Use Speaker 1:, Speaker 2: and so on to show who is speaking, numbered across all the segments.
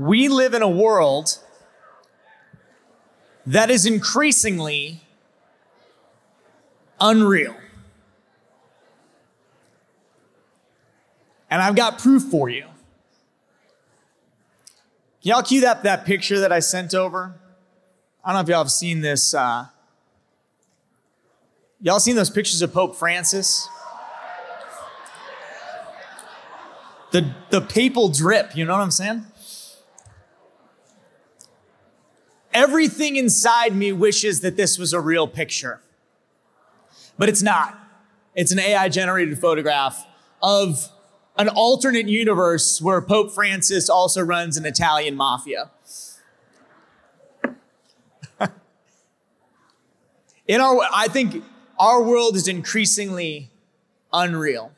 Speaker 1: We live in a world that is increasingly unreal. And I've got proof for you. Can y'all cue that picture that I sent over? I don't know if y'all have seen this. Y'all seen those pictures of Pope Francis? The papal drip, you know what I'm saying? Everything inside me wishes that this was a real picture, but it's not. It's an AI-generated photograph of an alternate universe where Pope Francis also runs an Italian mafia. I think our world is increasingly unreal.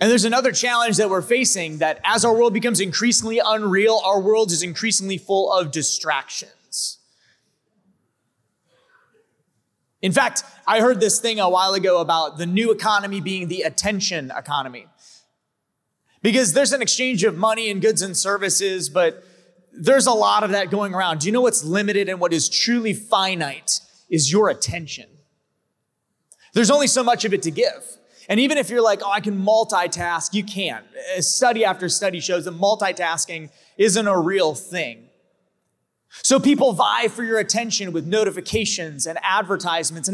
Speaker 1: And there's another challenge that we're facing, that as our world becomes increasingly unreal, our world is increasingly full of distractions. In fact, I heard this thing a while ago about the new economy being the attention economy. Because there's an exchange of money and goods and services, but there's a lot of that going around. Do you know what's limited and what is truly finite is your attention? There's only so much of it to give. And even if you're like, oh, I can multitask, you can't. Study after study shows that multitasking isn't a real thing. So people vie for your attention with notifications and advertisements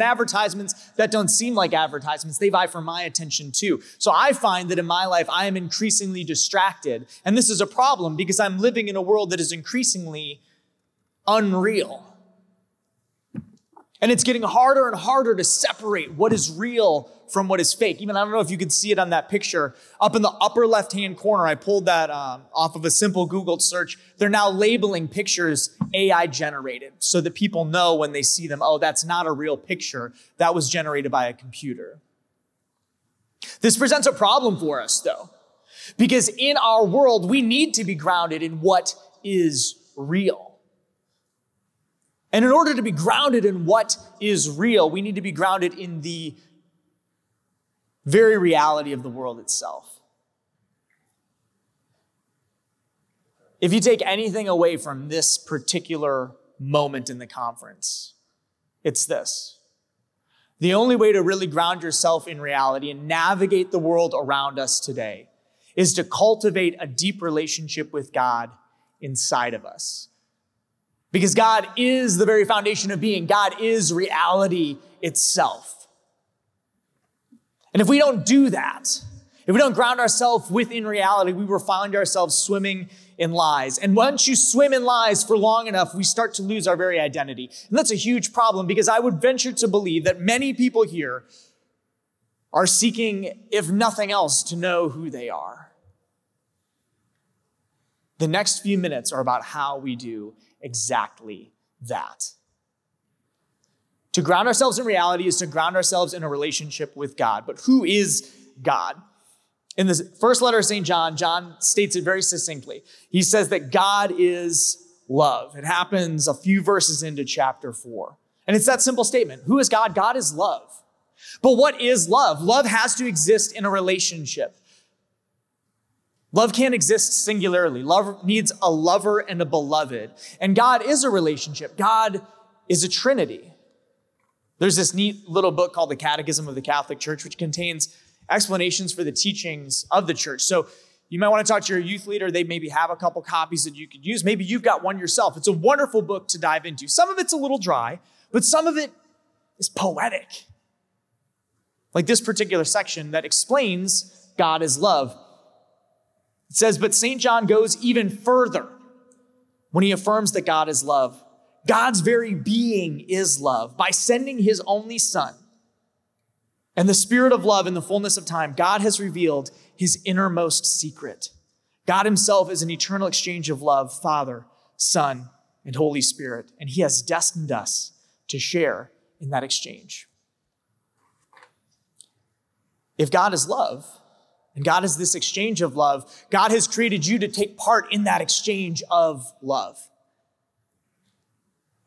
Speaker 1: that don't seem like advertisements. They vie for my attention too. So I find that in my life, I am increasingly distracted. And this is a problem because I'm living in a world that is increasingly unreal. And it's getting harder and harder to separate what is real from what is fake. Even, I don't know if you can see it on that picture. Up in the upper left-hand corner, I pulled that off of a simple Google search. They're now labeling pictures AI-generated so that people know when they see them, oh, that's not a real picture. That was generated by a computer. This presents a problem for us, though, because in our world, we need to be grounded in what is real. And in order to be grounded in what is real, we need to be grounded in the very reality of the world itself. If you take anything away from this particular moment in the conference, it's this. The only way to really ground yourself in reality and navigate the world around us today is to cultivate a deep relationship with God inside of us. Because God is the very foundation of being. God is reality itself. And if we don't do that, if we don't ground ourselves within reality, we will find ourselves swimming in lies. And once you swim in lies for long enough, we start to lose our very identity. And that's a huge problem because I would venture to believe that many people here are seeking, if nothing else, to know who they are. The next few minutes are about how we do exactly that. To ground ourselves in reality is to ground ourselves in a relationship with God. But who is God? In the first letter of St. John, John states it very succinctly. He says that God is love. It happens a few verses into chapter 4. And it's that simple statement. Who is God? God is love. But what is love? Love has to exist in a relationship. Love can't exist singularly. Love needs a lover and a beloved. And God is a relationship. God is a Trinity. There's this neat little book called the Catechism of the Catholic Church, which contains explanations for the teachings of the church. So you might want to talk to your youth leader. They maybe have a couple copies that you could use. Maybe you've got one yourself. It's a wonderful book to dive into. Some of it's a little dry, but some of it is poetic. Like this particular section that explains God is love. It says, but St. John goes even further when he affirms that God is love. God's very being is love. By sending his only Son and the Spirit of love in the fullness of time, God has revealed his innermost secret. God himself is an eternal exchange of love, Father, Son, and Holy Spirit, and he has destined us to share in that exchange. If God is love, and God is this exchange of love, God has created you to take part in that exchange of love.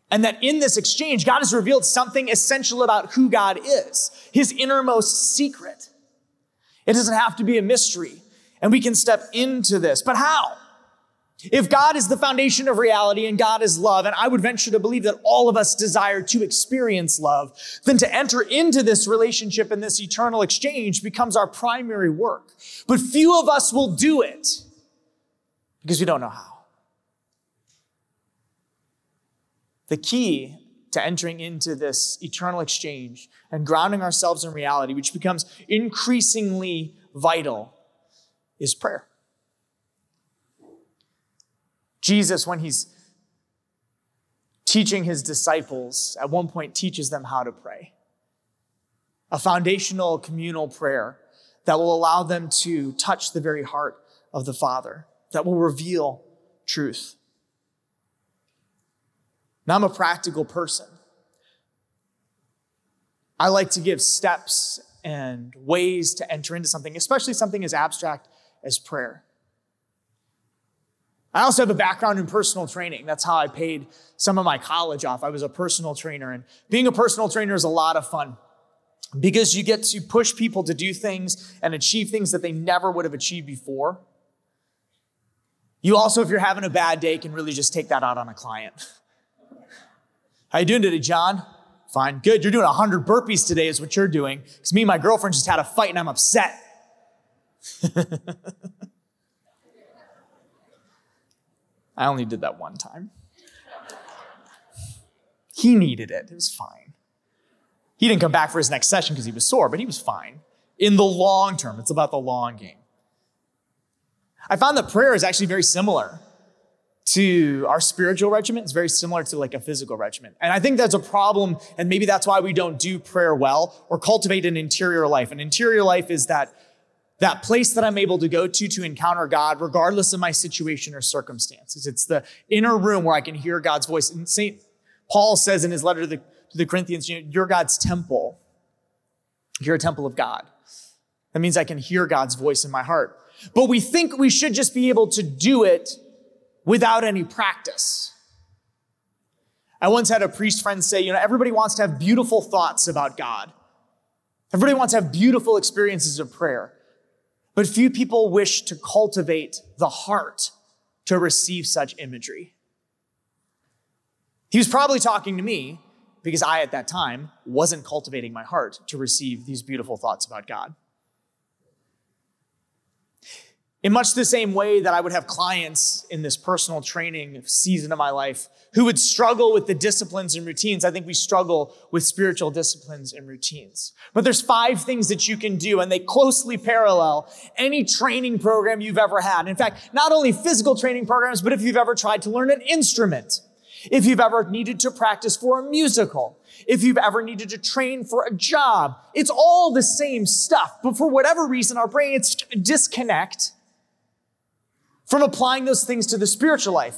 Speaker 1: And that in this exchange, God has revealed something essential about who God is, his innermost secret. It doesn't have to be a mystery, and we can step into this. But how? If God is the foundation of reality and God is love, and I would venture to believe that all of us desire to experience love, then to enter into this relationship and this eternal exchange becomes our primary work. But few of us will do it because we don't know how. The key to entering into this eternal exchange and grounding ourselves in reality, which becomes increasingly vital, is prayer. Jesus, when he's teaching his disciples, at one point teaches them how to pray. A foundational communal prayer that will allow them to touch the very heart of the Father, that will reveal truth. Now, I'm a practical person. I like to give steps and ways to enter into something, especially something as abstract as prayer. I also have a background in personal training. That's how I paid some of my college off. I was a personal trainer, and being a personal trainer is a lot of fun because you get to push people to do things and achieve things that they never would have achieved before. You also, if you're having a bad day, can really just take that out on a client. How you doing today, John? Fine. Good. You're doing 100 burpees today is what you're doing, because me and my girlfriend just had a fight and I'm upset. I only did that one time. He needed it. It was fine. He didn't come back for his next session because he was sore, but he was fine. In the long term, it's about the long game. I found that prayer is actually very similar to our spiritual regimen. It's very similar to like a physical regimen. And I think that's a problem, and maybe that's why we don't do prayer well or cultivate an interior life. An interior life is that place that I'm able to go to encounter God regardless of my situation or circumstances. It's the inner room where I can hear God's voice. And St. Paul says in his letter to the Corinthians, you're God's temple. You're a temple of God. That means I can hear God's voice in my heart. But we think we should just be able to do it without any practice. I once had a priest friend say, everybody wants to have beautiful thoughts about God. Everybody wants to have beautiful experiences of prayer. But few people wish to cultivate the heart to receive such imagery. He was probably talking to me because I, at that time, wasn't cultivating my heart to receive these beautiful thoughts about God. In much the same way that I would have clients in this personal training season of my life who would struggle with the disciplines and routines, I think we struggle with spiritual disciplines and routines. But there's 5 things that you can do, and they closely parallel any training program you've ever had. In fact, not only physical training programs, but if you've ever tried to learn an instrument, if you've ever needed to practice for a musical, if you've ever needed to train for a job, it's all the same stuff. But for whatever reason, our brains disconnect from applying those things to the spiritual life.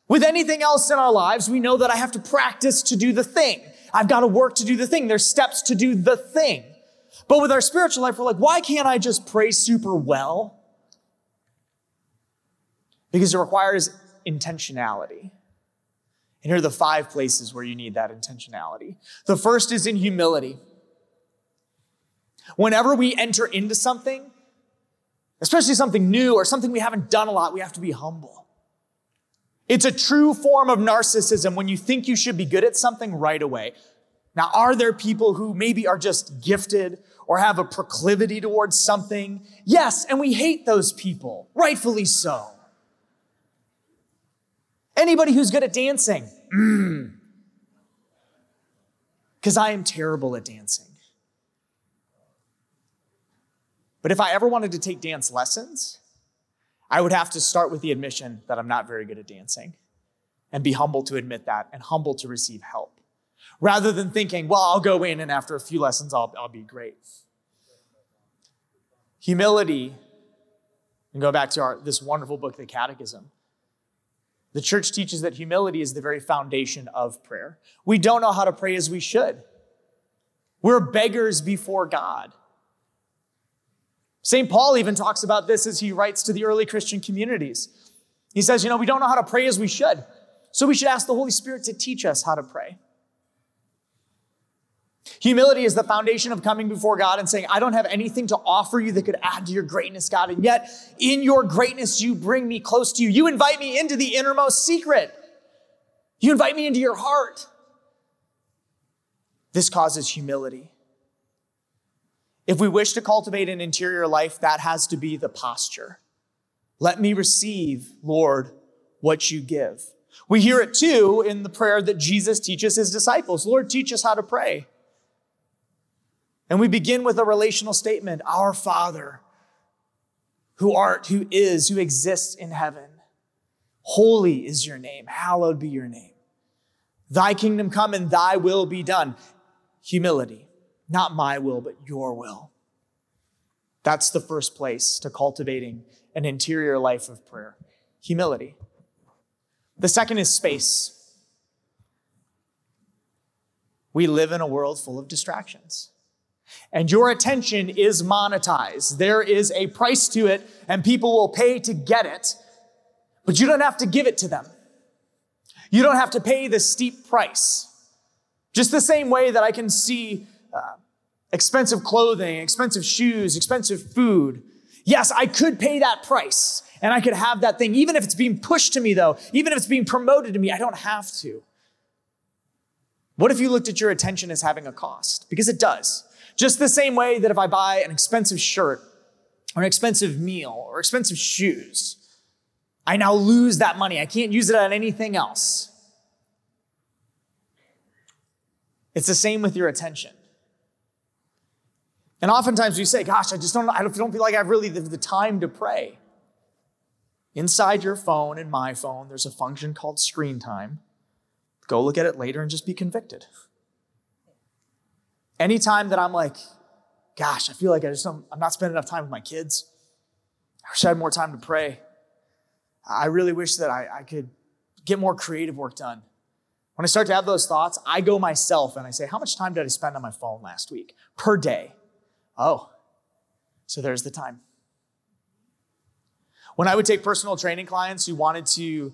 Speaker 1: With anything else in our lives, we know that I have to practice to do the thing. I've got to work to do the thing. There's steps to do the thing. But with our spiritual life, we're like, why can't I just pray super well? Because it requires intentionality. And here are the 5 places where you need that intentionality. The first is in humility. Whenever we enter into something, especially something new or something we haven't done a lot, we have to be humble. It's a true form of narcissism when you think you should be good at something right away. Now, are there people who maybe are just gifted or have a proclivity towards something? Yes, and we hate those people, rightfully so. Anybody who's good at dancing? Because I am terrible at dancing. But if I ever wanted to take dance lessons, I would have to start with the admission that I'm not very good at dancing and be humble to admit that and humble to receive help. Rather than thinking, well, I'll go in and after a few lessons, I'll be great. Humility, and go back to this wonderful book, The Catechism. The church teaches that humility is the very foundation of prayer. We don't know how to pray as we should. We're beggars before God. St. Paul even talks about this as he writes to the early Christian communities. He says, we don't know how to pray as we should. So we should ask the Holy Spirit to teach us how to pray. Humility is the foundation of coming before God and saying, I don't have anything to offer you that could add to your greatness, God. And yet, in your greatness, you bring me close to you. You invite me into the innermost secret. You invite me into your heart. This causes humility. If we wish to cultivate an interior life, that has to be the posture. Let me receive, Lord, what you give. We hear it too in the prayer that Jesus teaches his disciples. Lord, teach us how to pray. And we begin with a relational statement. Our Father, who art, who is, who exists in heaven. Holy is your name. Hallowed be your name. Thy kingdom come and thy will be done. Humility. Not my will, but your will. That's the first place to cultivating an interior life of prayer. Humility. The second is space. We live in a world full of distractions. And your attention is monetized. There is a price to it, and people will pay to get it, but you don't have to give it to them. You don't have to pay the steep price. Just the same way that I can see expensive clothing, expensive shoes, expensive food. Yes, I could pay that price, and I could have that thing. Even if it's being pushed to me, though, even if it's being promoted to me, I don't have to. What if you looked at your attention as having a cost? Because it does. Just the same way that if I buy an expensive shirt or an expensive meal or expensive shoes, I now lose that money. I can't use it on anything else. It's the same with your attention. And oftentimes we say, gosh, I don't feel like I have really the time to pray. Inside your phone and my phone, there's a function called screen time. Go look at it later and just be convicted. Anytime that I'm like, gosh, I feel like I'm not spending enough time with my kids. I wish I had more time to pray. I really wish that I could get more creative work done. When I start to have those thoughts, I go myself and I say, how much time did I spend on my phone last week? Per day. Oh, so there's the time. When I would take personal training clients who wanted to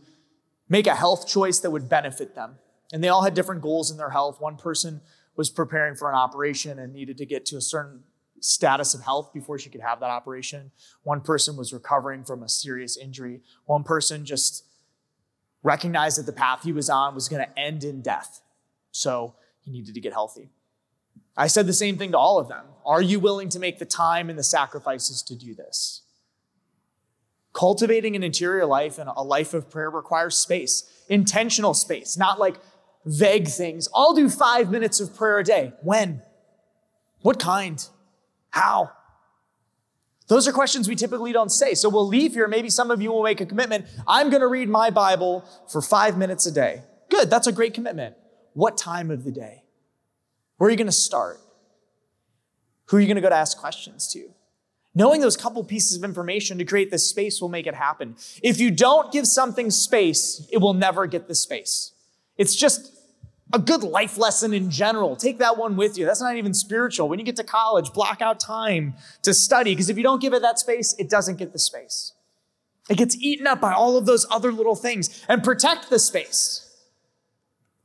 Speaker 1: make a health choice that would benefit them, and they all had different goals in their health. One person was preparing for an operation and needed to get to a certain status of health before she could have that operation. One person was recovering from a serious injury. One person just recognized that the path he was on was going to end in death. So he needed to get healthy. I said the same thing to all of them. Are you willing to make the time and the sacrifices to do this? Cultivating an interior life and a life of prayer requires space, intentional space, not like vague things. I'll do 5 minutes of prayer a day. When? What kind? How? Those are questions we typically don't say. So we'll leave here. Maybe some of you will make a commitment. I'm going to read my Bible for 5 minutes a day. Good. That's a great commitment. What time of the day? Where are you going to start? Who are you going to go to ask questions to? Knowing those couple pieces of information to create this space will make it happen. If you don't give something space, it will never get the space. It's just a good life lesson in general. Take that one with you. That's not even spiritual. When you get to college, block out time to study, because if you don't give it that space, it doesn't get the space. It gets eaten up by all of those other little things. And protect the space.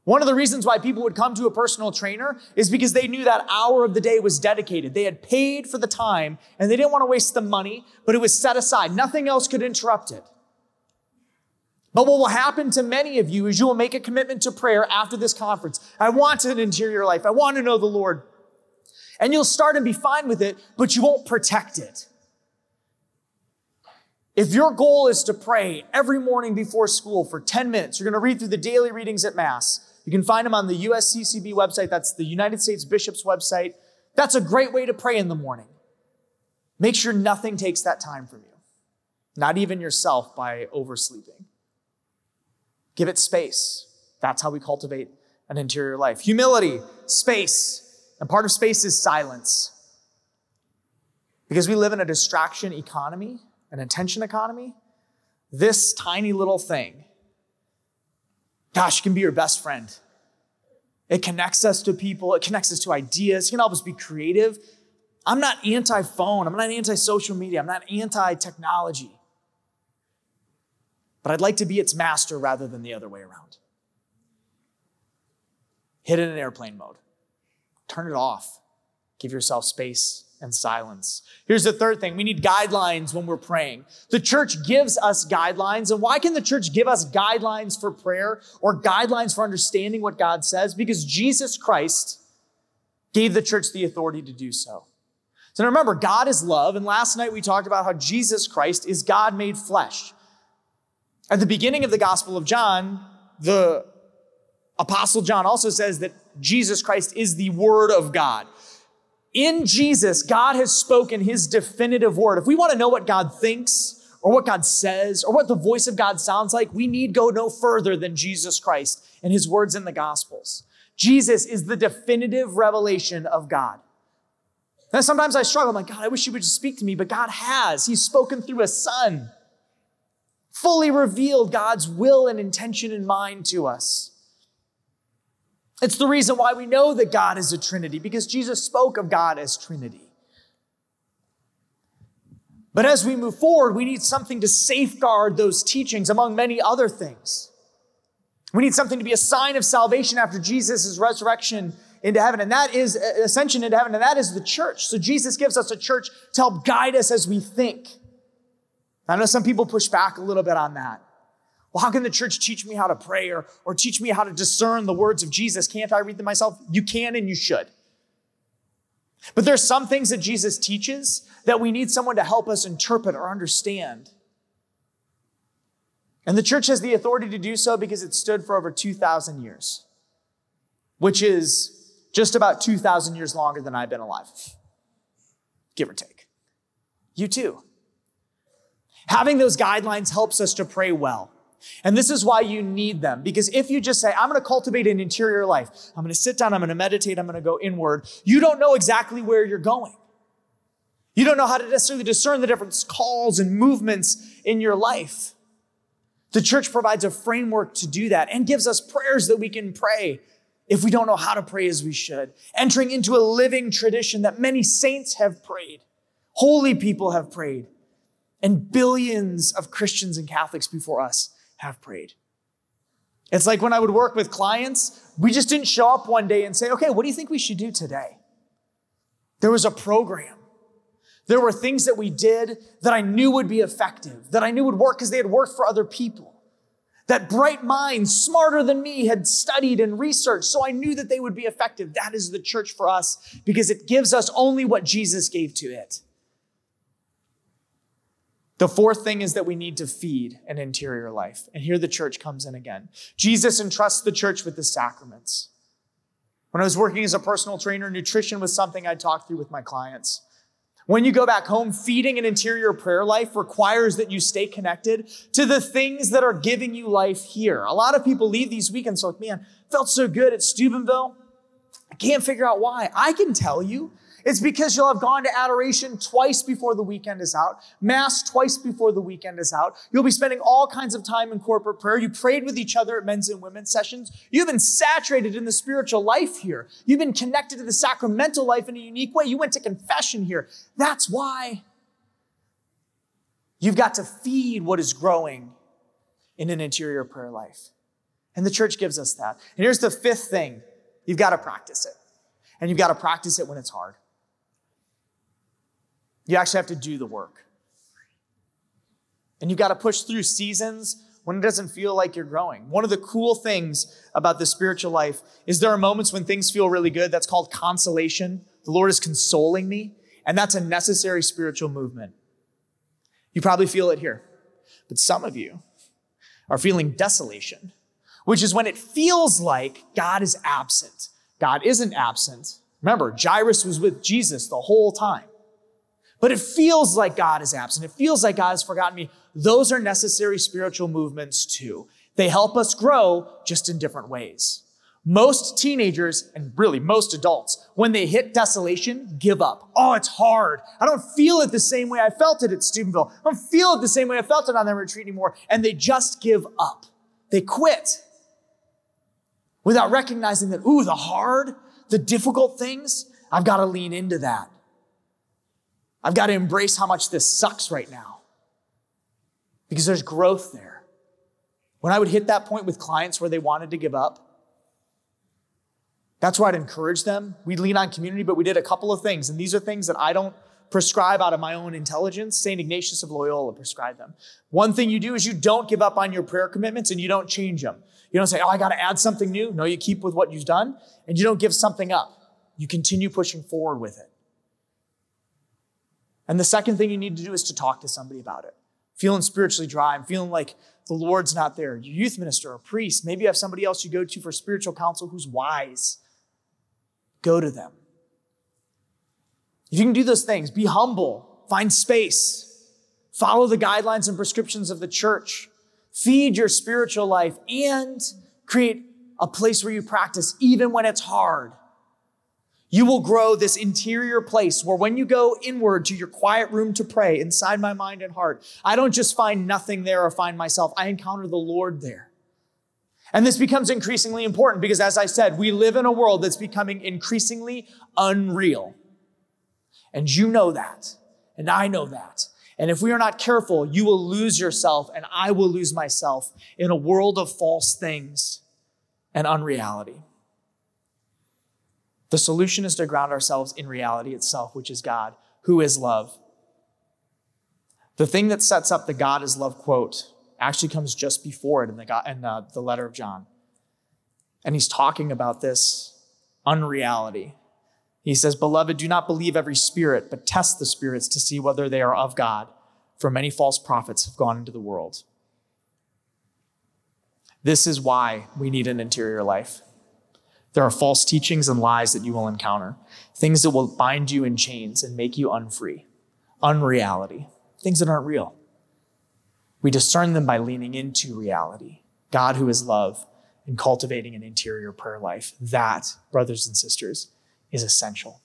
Speaker 1: One of the reasons why people would come to a personal trainer is because they knew that hour of the day was dedicated. They had paid for the time, and they didn't want to waste the money, but it was set aside. Nothing else could interrupt it. But what will happen to many of you is you will make a commitment to prayer after this conference. I want an interior life. I want to know the Lord. And you'll start and be fine with it, but you won't protect it. If your goal is to pray every morning before school for 10 minutes, you're going to read through the daily readings at Mass. You can find them on the USCCB website. That's the United States Bishop's website. That's a great way to pray in the morning. Make sure nothing takes that time from you. Not even yourself by oversleeping. Give it space. That's how we cultivate an interior life. Humility, space. And part of space is silence. Because we live in a distraction economy, an attention economy, this tiny little thing, gosh, can be your best friend. It connects us to people. It connects us to ideas. It can help us be creative. I'm not anti-phone. I'm not anti-social media. I'm not anti-technology. But I'd like to be its master rather than the other way around. Hit it in airplane mode. turn it off. Give yourself space and silence. Here's the third thing. We need guidelines when we're praying. The church gives us guidelines. And why can the church give us guidelines for prayer or guidelines for understanding what God says? Because Jesus Christ gave the church the authority to do so. So remember, God is love. And last night we talked about how Jesus Christ is God made flesh. At the beginning of the Gospel of John, the Apostle John also says that Jesus Christ is the Word of God. In Jesus, God has spoken his definitive word. If we want to know what God thinks or what God says or what the voice of God sounds like, we need go no further than Jesus Christ and his words in the Gospels. Jesus is the definitive revelation of God. And sometimes I struggle. I'm like, God, I wish you would just speak to me, but God has. He's spoken through a son, fully revealed God's will and intention and mind to us. It's the reason why we know that God is a Trinity, because Jesus spoke of God as Trinity. But as we move forward, we need something to safeguard those teachings, among many other things. We need something to be a sign of salvation after Jesus' resurrection into heaven, and that is ascension into heaven, and that is the church. So Jesus gives us a church to help guide us as we think. I know some people push back a little bit on that. Well, how can the church teach me how to pray or teach me how to discern the words of Jesus? Can't I read them myself? You can and you should. But there's some things that Jesus teaches that we need someone to help us interpret or understand. And the church has the authority to do so because it stood for over 2,000 years, which is just about 2,000 years longer than I've been alive, give or take. You too. Having those guidelines helps us to pray well. And this is why you need them. Because if you just say, I'm going to cultivate an interior life, I'm going to sit down, I'm going to meditate, I'm going to go inward, you don't know exactly where you're going. You don't know how to necessarily discern the different calls and movements in your life. The church provides a framework to do that and gives us prayers that we can pray if we don't know how to pray as we should. Entering into a living tradition that many saints have prayed, holy people have prayed, and billions of Christians and Catholics before us have prayed. It's like when I would work with clients, we just didn't show up one day and say, okay, what do you think we should do today? There was a program. There were things that we did that I knew would be effective, that I knew would work because they had worked for other people. That bright minds, smarter than me, had studied and researched, so I knew that they would be effective. That is the church for us because it gives us only what Jesus gave to it. The fourth thing is that we need to feed an interior life. And here the church comes in again. Jesus entrusts the church with the sacraments. When I was working as a personal trainer, nutrition was something I talked through with my clients. When you go back home, feeding an interior prayer life requires that you stay connected to the things that are giving you life here. A lot of people leave these weekends like, man, felt so good at Steubenville. I can't figure out why. I can tell you. It's because you'll have gone to adoration twice before the weekend is out, mass twice before the weekend is out. You'll be spending all kinds of time in corporate prayer. You prayed with each other at men's and women's sessions. You've been saturated in the spiritual life here. You've been connected to the sacramental life in a unique way. You went to confession here. That's why you've got to feed what is growing in an interior prayer life. And the church gives us that. And here's the fifth thing. You've got to practice it. And you've got to practice it when it's hard. You actually have to do the work. And you've got to push through seasons when it doesn't feel like you're growing. One of the cool things about the spiritual life is there are moments when things feel really good. That's called consolation. The Lord is consoling me. And that's a necessary spiritual movement. You probably feel it here. But some of you are feeling desolation, which is when it feels like God is absent. God isn't absent. Remember, Jairus was with Jesus the whole time. But it feels like God is absent. It feels like God has forgotten me. Those are necessary spiritual movements too. They help us grow just in different ways. Most teenagers, and really most adults, when they hit desolation, give up. Oh, it's hard. I don't feel it the same way I felt it at Steubenville. I don't feel it the same way I felt it on that retreat anymore. And they just give up. They quit without recognizing that, the hard, the difficult things, I've got to lean into that. I've got to embrace how much this sucks right now because there's growth there. When I would hit that point with clients where they wanted to give up, That's where I'd encourage them. We lean on community, but we did a couple of things. And these are things that I don't prescribe out of my own intelligence. St. Ignatius of Loyola prescribed them. One thing you do is you don't give up on your prayer commitments and you don't change them. You don't say, I got to add something new. No, you keep with what you've done and you don't give something up. You continue pushing forward with it. And the second thing you need to do is to talk to somebody about it. Feeling spiritually dry. I'm feeling like the Lord's not there. Your youth minister, a priest, maybe you have somebody else you go to for spiritual counsel who's wise. Go to them. If you can do those things, be humble, find space, follow the guidelines and prescriptions of the church, feed your spiritual life, and create a place where you practice even when it's hard. You will grow this interior place where when you go inward to your quiet room to pray inside my mind and heart, I don't just find nothing there or find myself. I encounter the Lord there. And this becomes increasingly important because, as I said, we live in a world that's becoming increasingly unreal. And you know that. And I know that. And if we are not careful, you will lose yourself and I will lose myself in a world of false things and unreality. The solution is to ground ourselves in reality itself, which is God, who is love. The thing that sets up the God is love quote actually comes just before it in the letter of John. And he's talking about this unreality. He says, "Beloved, do not believe every spirit, but test the spirits to see whether they are of God, for many false prophets have gone into the world." This is why we need an interior life. There are false teachings and lies that you will encounter, things that will bind you in chains and make you unfree, unreality, things that aren't real. We discern them by leaning into reality, God who is love, and cultivating an interior prayer life. That, brothers and sisters, is essential.